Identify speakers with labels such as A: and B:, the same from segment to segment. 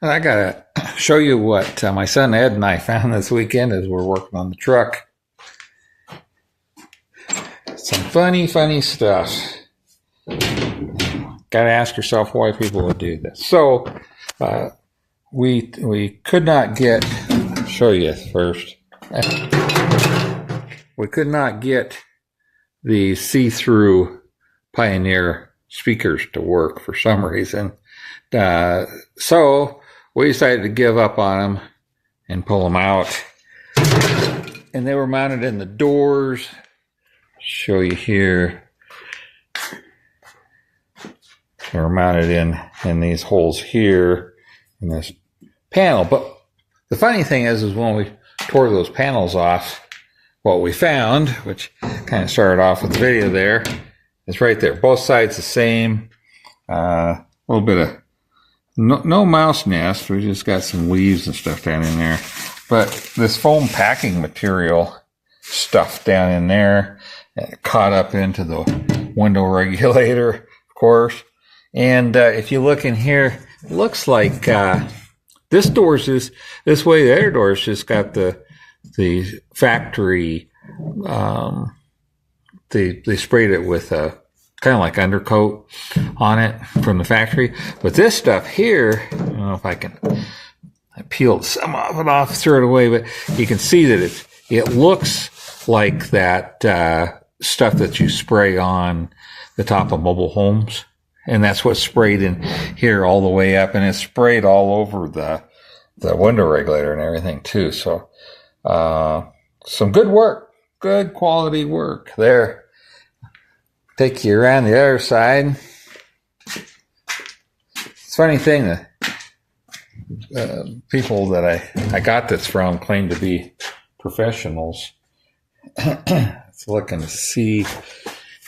A: I gotta show you what my son Ed and I found this weekend as we're working on the truck. Some funny stuff. Gotta ask yourself why people would do this. So we could not get. I'll show you first. We could not get the see-through Pioneer speakers to work for some reason. So we decided to give up on them and pull them out. And they were mounted in the doors. Show you here. They were mounted in these holes here in this panel. But the funny thing is when we tore those panels off, what we found, which kind of started off with the video there, is right there. Both sides the same. A little bit of no mouse nest. We just got some leaves and stuff down in there. But this foam packing material stuff down in there caught up into the window regulator, of course. And if you look in here, it looks like this door's just this way. The other door's just got the factory. They sprayed it with a kind of like undercoat on it from the factory. But this stuff here, I don't know if I peeled some of it off, threw it away, but you can see that it looks like that stuff that you spray on the top of mobile homes. And that's what's sprayed in here all the way up, and it's sprayed all over the window regulator and everything too. So some good work, good quality work there. Take you around the other side. It's a funny thing that people that I got this from claim to be professionals. Let's look and see.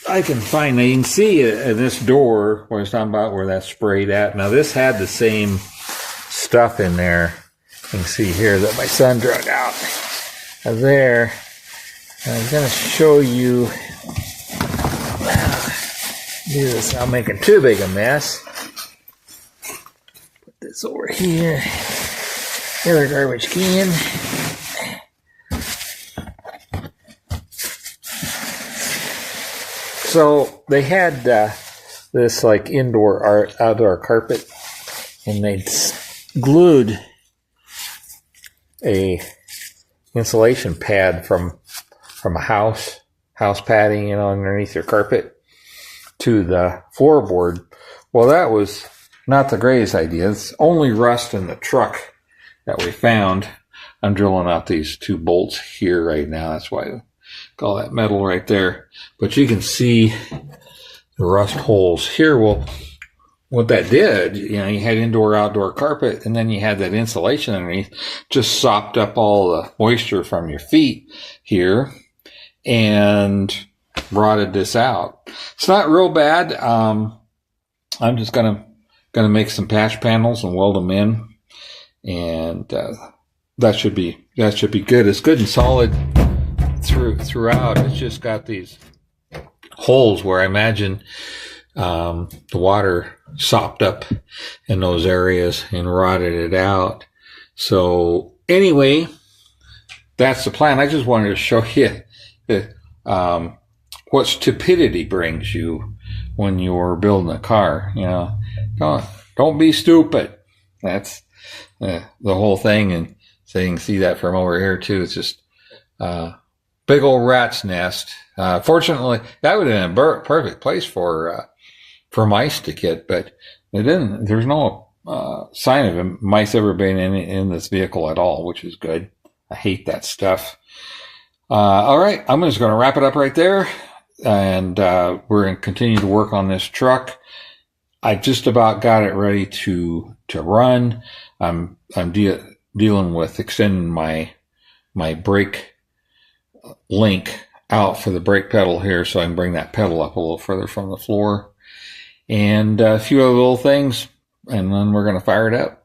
A: I can find, you can see in this door where I was talking about where that's sprayed at. Now this had the same stuff in there. You can see here that my son drug out of there. And I'm going to show you. Do this without making too big a mess. Put this over here. Here's a garbage can. So they had this like outdoor carpet, and they glued a insulation pad from a house padding, underneath your carpet to the floorboard. Well, that was not the greatest idea. It's only rust in the truck that we found. I'm drilling out these two bolts here right now. That's why I call that metal right there. But you can see the rust holes here. Well, what that did, you had indoor-outdoor carpet, and then you had that insulation underneath, just sopped up all the moisture from your feet here and rotted this out. It's not real bad. I'm just gonna make some patch panels and weld them in, and that should be good. It's good and solid throughout. It's just got these holes where I imagine the water sopped up in those areas and rotted it out. So anyway, that's the plan. I just wanted to show you that what stupidity brings you when you're building a car. Don't be stupid. That's the whole thing. And so you can see that from over here too. It's just big old rat's nest. Fortunately, that would have been a perfect place for mice to get, but it didn't. There's no sign of mice ever being in this vehicle at all, which is good. I hate that stuff. All right, I'm just going to wrap it up right there, and we're going to continue to work on this truck. I just about got it ready to run. I'm dealing with extending my brake link out for the brake pedal here, so I can bring that pedal up a little further from the floor, and a few other little things, and then we're going to fire it up.